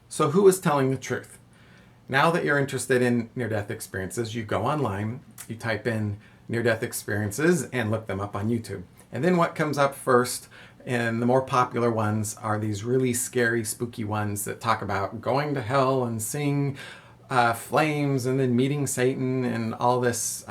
So who is telling the truth? Now that you're interested in near-death experiences, you go online, you type in near-death experiences and look them up on YouTube. And then what comes up first, and the more popular ones, are these really scary, spooky ones that talk about going to hell and seeing flames and then meeting Satan and all this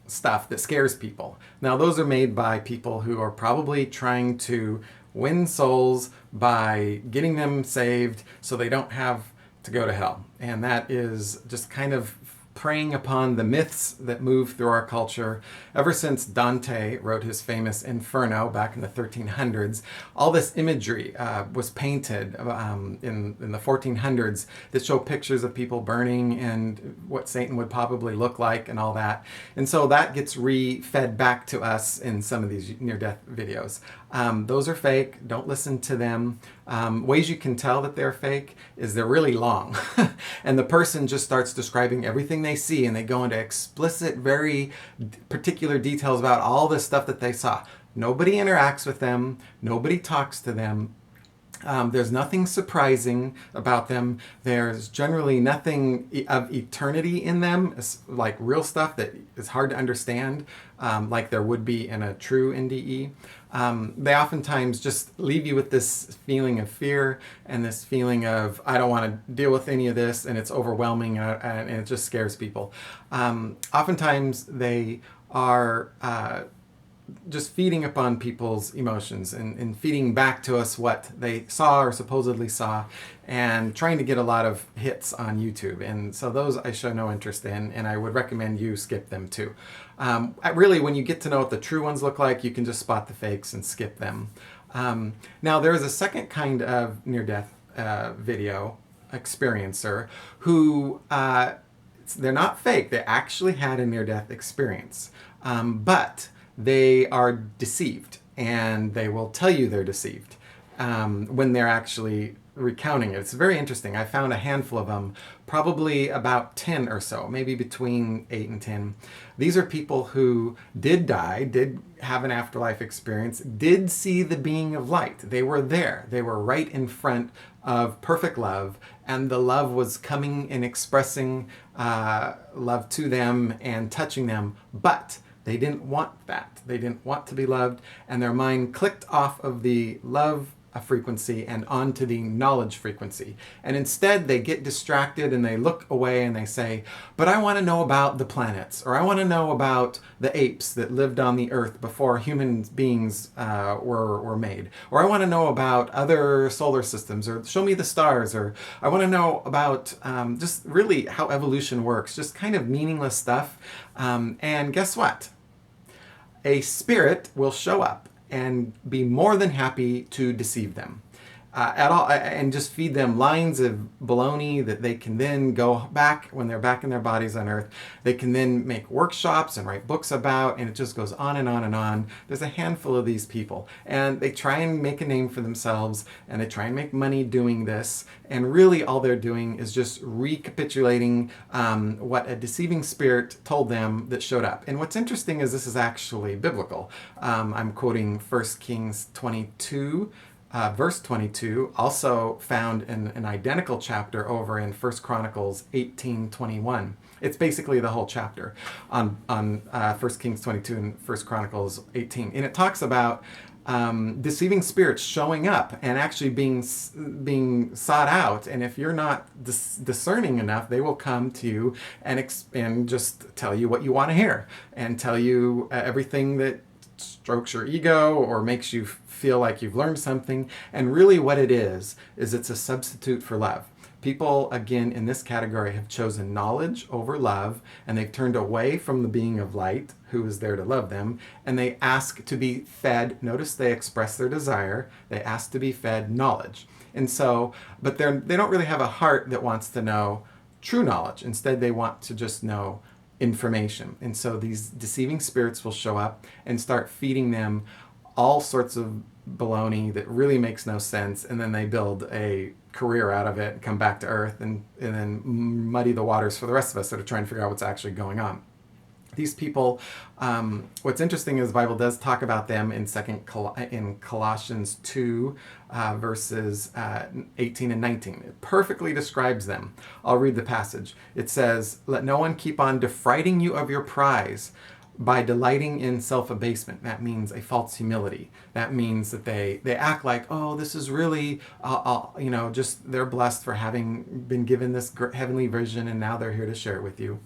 stuff that scares people. Now, those are made by people who are probably trying to win souls by getting them saved so they don't have to go to hell. And that is just kind of preying upon the myths that move through our culture. Ever since Dante wrote his famous Inferno back in the 1300s, all this imagery was painted in the 1400s that show pictures of people burning and what Satan would probably look like and all that. And so that gets re-fed back to us in some of these near-death videos. Those are fake. Don't listen to them. Ways you can tell that they're fake is they're really long. And the person just starts describing everything they see, and they go into explicit, very particular details about all the stuff that they saw. Nobody interacts with them. Nobody talks to them. There's nothing surprising about them. There's generally nothing of eternity in them, like real stuff that is hard to understand, like there would be in a true NDE. They oftentimes just leave you with this feeling of fear and this feeling of, I don't want to deal with any of this, and it's overwhelming, and it just scares people. Oftentimes they are just feeding upon people's emotions and feeding back to us what they saw or supposedly saw, and trying to get a lot of hits on YouTube. And so those I show no interest in, and I would recommend you skip them too. Really, when you get to know what the true ones look like, you can just spot the fakes and skip them. Now, there is a second kind of near-death video experiencer who they're not fake. They actually had a near-death experience, but they are deceived, and they will tell you they're deceived when they're actually recounting it. It's very interesting. I found a handful of them, probably about 10 or so, maybe between 8 and 10. These are people who did die, did have an afterlife experience, did see the being of light. They were there. They were right in front of perfect love, and the love was coming and expressing love to them and touching them, but they didn't want that. They didn't want to be loved, and their mind clicked off of the love frequency and onto the knowledge frequency. And instead they get distracted and they look away and they say, but I want to know about the planets, or I want to know about the apes that lived on the earth before human beings were made, or I want to know about other solar systems, or show me the stars, or I want to know about just really how evolution works, just kind of meaningless stuff. And guess what? A spirit will show up and be more than happy to deceive them at all, and just feed them lines of baloney that they can then go back when they're back in their bodies on Earth. They can then make workshops and write books about, and it just goes on and on and on. There's a handful of these people, and they try and make a name for themselves, and they try and make money doing this, and really all they're doing is just recapitulating what a deceiving spirit told them that showed up. And what's interesting is this is actually biblical. I'm quoting 1 Kings 22, verse 22, also found in an identical chapter over in 1 Chronicles 18:21. It's basically the whole chapter on 1 Kings 22 and 1 Chronicles 18. And it talks about deceiving spirits showing up and actually being sought out. And if you're not discerning enough, they will come to you and just tell you what you want to hear, and tell you everything that strokes your ego or makes you feel like you've learned something. And really what it is it's a substitute for love. People, again, in this category have chosen knowledge over love, and they've turned away from the being of light who is there to love them, and they ask to be fed. Notice they express their desire. They ask to be fed knowledge. And so, but they don't really have a heart that wants to know true knowledge. Instead, they want to just know information. And so these deceiving spirits will show up and start feeding them all sorts of baloney that really makes no sense, and then they build a career out of it and come back to Earth and then muddy the waters for the rest of us that are trying to figure out what's actually going on. These people, what's interesting is the Bible does talk about them in in Colossians 2, verses 18 and 19. It perfectly describes them. I'll read the passage. It says, "Let no one keep on defrauding you of your prize by delighting in self-abasement." That means a false humility. That means that they act like, oh, this is really, just they're blessed for having been given this heavenly vision, and now they're here to share it with you.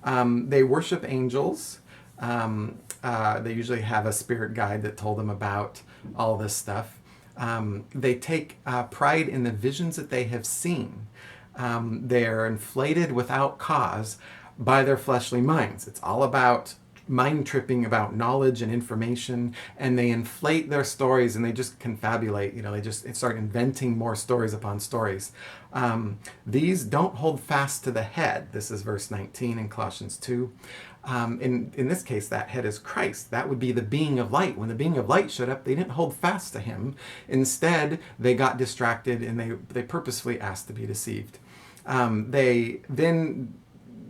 They worship angels. They usually have a spirit guide that told them about all this stuff. They take pride in the visions that they have seen. They're inflated without cause by their fleshly minds. It's all about mind tripping about knowledge and information, and they inflate their stories and they just confabulate. They just start inventing more stories upon stories. These don't hold fast to the head. This is verse 19 in Colossians 2. In this case, that head is Christ. That would be the being of light. When the being of light showed up, they didn't hold fast to him. Instead, they got distracted and they purposefully asked to be deceived. They then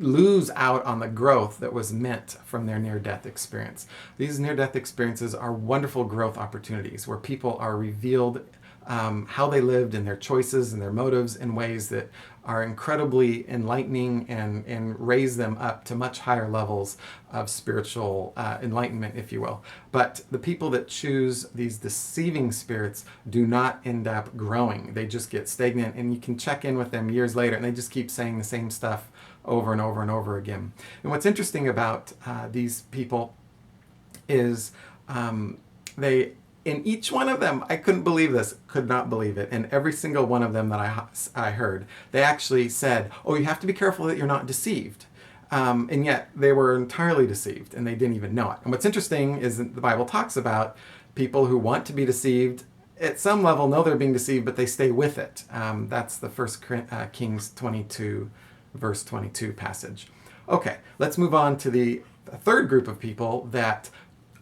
lose out on the growth that was meant from their near-death experience. These near-death experiences are wonderful growth opportunities where people are revealed how they lived and their choices and their motives in ways that are incredibly enlightening and raise them up to much higher levels of spiritual enlightenment, if you will. But the people that choose these deceiving spirits do not end up growing. They just get stagnant, and you can check in with them years later and they just keep saying the same stuff over and over and over again. And what's interesting about these people is in each one of them, I couldn't believe this, could not believe it. And every single one of them that I heard, they actually said, oh, you have to be careful that you're not deceived. And yet they were entirely deceived and they didn't even know it. And what's interesting is that the Bible talks about people who want to be deceived at some level know they're being deceived, but they stay with it. That's the 1 Kings 22 verse 22 passage. Okay, let's move on to the third group of people that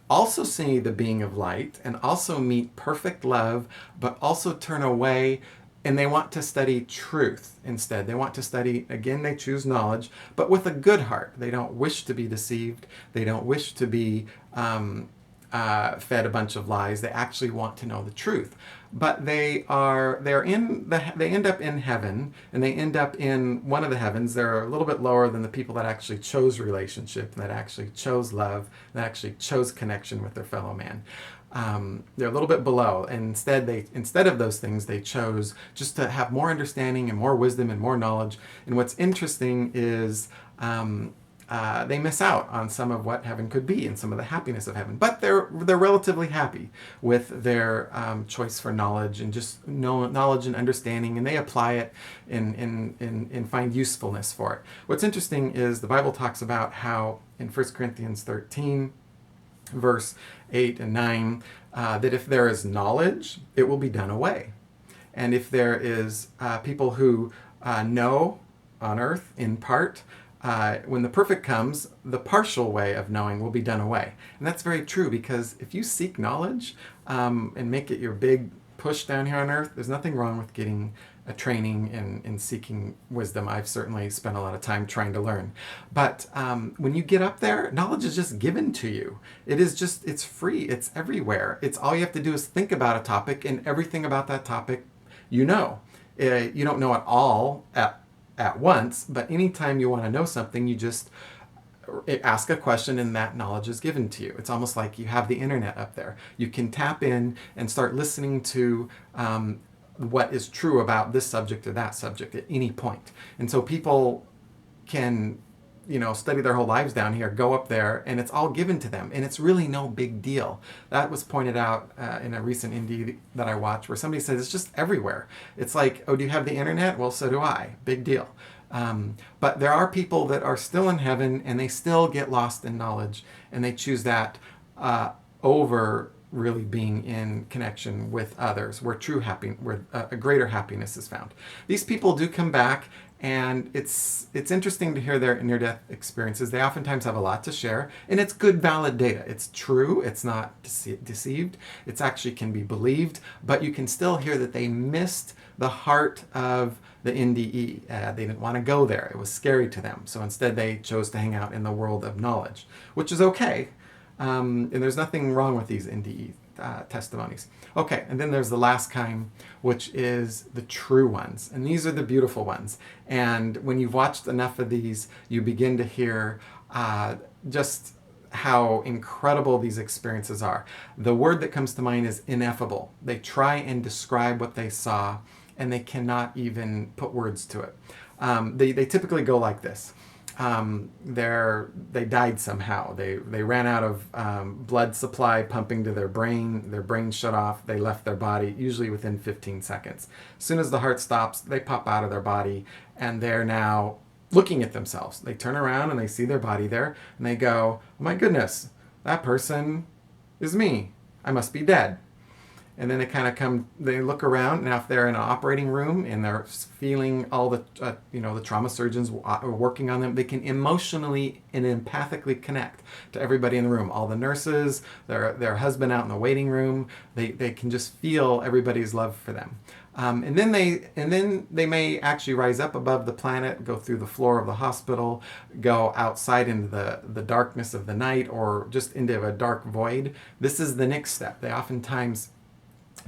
also see the being of light and also meet perfect love, but also turn away and they want to study truth instead. They want to study, again, they choose knowledge, but with a good heart. They don't wish to be deceived. They don't wish to be fed a bunch of lies. They actually want to know the truth. But they end up in heaven, and they end up in one of the heavens. They're a little bit lower than the people that actually chose relationship, that actually chose love, that actually chose connection with their fellow man. They're a little bit below, and instead of those things, they chose just to have more understanding and more wisdom and more knowledge. And what's interesting is they miss out on some of what heaven could be and some of the happiness of heaven. But they're relatively happy with their choice for knowledge and just knowledge and understanding, and they apply it and find usefulness for it. What's interesting is the Bible talks about how in 1 Corinthians 13, verse 8 and 9, that if there is knowledge, it will be done away. And if there is people who know on earth in part, when the perfect comes, the partial way of knowing will be done away. And that's very true, because if you seek knowledge and make it your big push down here on earth, there's nothing wrong with getting a training in seeking wisdom. I've certainly spent a lot of time trying to learn. But when you get up there, knowledge is just given to you. It's free. It's everywhere. It's all you have to do is think about a topic, and everything about that topic you know. You don't know it all at once, but anytime you want to know something, you just ask a question and that knowledge is given to you. It's almost like you have the internet up there. You can tap in and start listening to what is true about this subject or that subject at any point. And so people can, study their whole lives down here, go up there, and it's all given to them. And it's really no big deal. That was pointed out in a recent indie that I watched, where somebody said it's just everywhere. It's like, oh, do you have the internet? Well, so do I. Big deal. But there are people that are still in heaven, and they still get lost in knowledge, and they choose that over really being in connection with others, where where a greater happiness is found. These people do come back, and it's interesting to hear their near-death experiences. They oftentimes have a lot to share, and it's good, valid data. It's true. It's not deceived. It's actually can be believed, but you can still hear that they missed the heart of the NDE. They didn't want to go there. It was scary to them. So instead, they chose to hang out in the world of knowledge, which is okay. And there's nothing wrong with these NDE testimonies. Okay, and then there's the last kind, which is the true ones. And these are the beautiful ones. And when you've watched enough of these, you begin to hear just how incredible these experiences are. The word that comes to mind is ineffable. They try and describe what they saw, and they cannot even put words to it. They typically go like this. They died somehow. They ran out of blood supply pumping to their brain shut off, they left their body, usually within 15 seconds. As soon as the heart stops, they pop out of their body, and they're now looking at themselves. They turn around and they see their body there, and they go, oh my goodness, that person is me. I must be dead. And then they look around. Now, if they're in an operating room and they're feeling all the, the trauma surgeons are working on them, they can emotionally and empathically connect to everybody in the room. All the nurses, their husband out in the waiting room, they can just feel everybody's love for them. And then they may actually rise up above the planet, go through the floor of the hospital, go outside into the darkness of the night, or just into a dark void. This is the next step. They oftentimes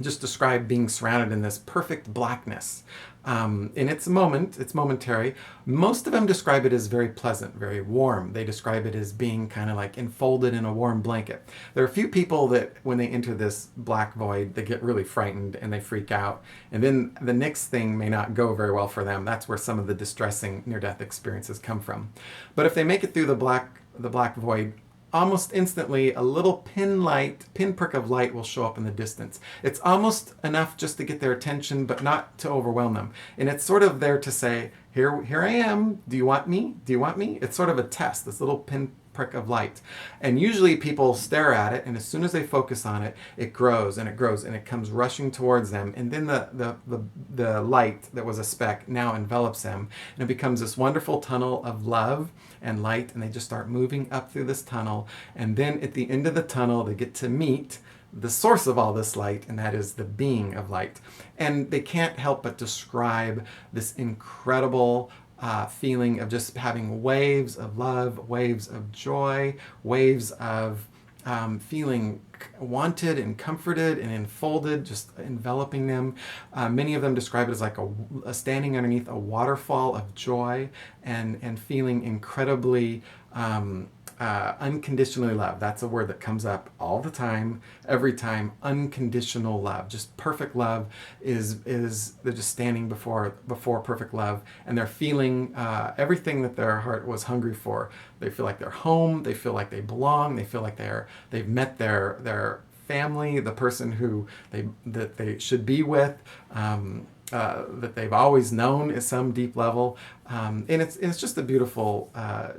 just describe being surrounded in this perfect blackness. And it's momentary. Most of them describe it as very pleasant, very warm. They describe it as being kind of like enfolded in a warm blanket. There are a few people that when they enter this black void, they get really frightened and they freak out. And then the next thing may not go very well for them. That's where some of the distressing near-death experiences come from. But if they make it through the black void, almost instantly, a little pinprick of light will show up in the distance. It's almost enough just to get their attention, but not to overwhelm them. And it's sort of there to say, here I am. Do you want me? Do you want me? It's sort of a test, this little pinprick of light. And usually people stare at it, and as soon as they focus on it, it grows and it grows and it comes rushing towards them. And then the light that was a speck now envelops them, and it becomes this wonderful tunnel of love and light, and they just start moving up through this tunnel. And then at the end of the tunnel, they get to meet the source of all this light, and that is the being of light. And they can't help but describe this incredible feeling of just having waves of love, waves of joy, waves of feeling wanted and comforted and enfolded, just enveloping them. Many of them describe it as like a standing underneath a waterfall of joy and feeling incredibly unconditionally loved. That's a word that comes up all the time, every time. Unconditional love, just perfect love is they're just standing before perfect love, and they're feeling everything that their heart was hungry for. They feel like they're home. They feel like they belong. They feel like they've met their family, the person who they should be with. That they've always known at some deep level. And it's just a beautiful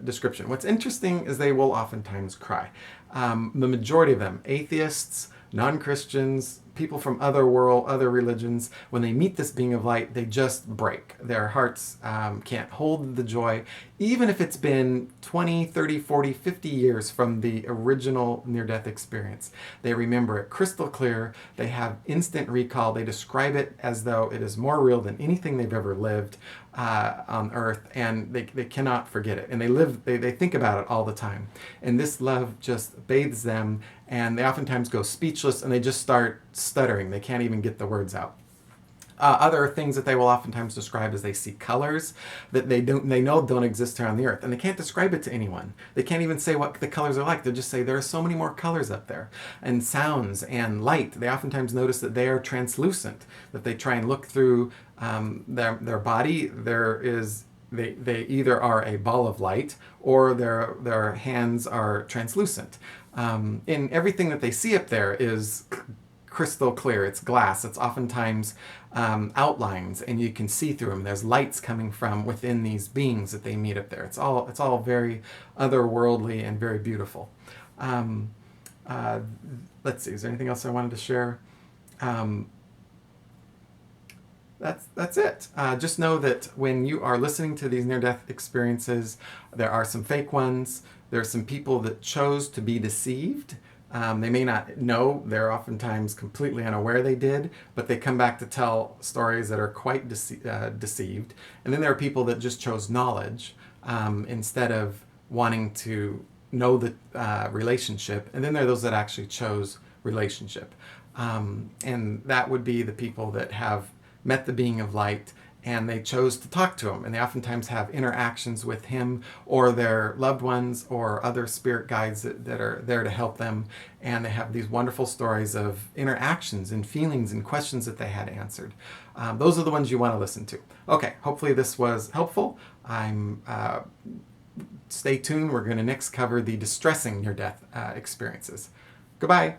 description. What's interesting is they will oftentimes cry. The majority of them, atheists, non-Christians, people from other religions, when they meet this being of light, they just break. Their hearts can't hold the joy, even if it's been 20, 30, 40, 50 years from the original near-death experience. They remember it crystal clear. They have instant recall. They describe it as though it is more real than anything they've ever lived on earth, and they cannot forget it. And they think about it all the time. And this love just bathes them, and they oftentimes go speechless, and they just start stuttering. They can't even get the words out. Other things that they will oftentimes describe is they see colors that they know don't exist here on the earth, and they can't describe it to anyone. They can't even say what the colors are like. They'll just say there are so many more colors up there, and sounds and light. They oftentimes notice that they are translucent, that they try and look through their body. They either are a ball of light or their hands are translucent. And everything that they see up there is crystal clear. It's glass. It's oftentimes outlines, and you can see through them. There's lights coming from within these beings that they meet up there. It's all very otherworldly and very beautiful. Uh, let's see, is there anything else I wanted to share? Um, that's it. Just know that when you are listening to these near-death experiences, there are some fake ones. There are some people that chose to be deceived. They may not know, they're oftentimes completely unaware they did, but they come back to tell stories that are quite deceived. And then there are people that just chose knowledge instead of wanting to know the relationship. And then there are those that actually chose relationship. And that would be the people that have met the being of light and they chose to talk to him, and they oftentimes have interactions with him or their loved ones or other spirit guides that are there to help them, and they have these wonderful stories of interactions and feelings and questions that they had answered. Those are the ones you want to listen to. Okay, hopefully this was helpful. Stay tuned. We're going to next cover the distressing near-death experiences. Goodbye.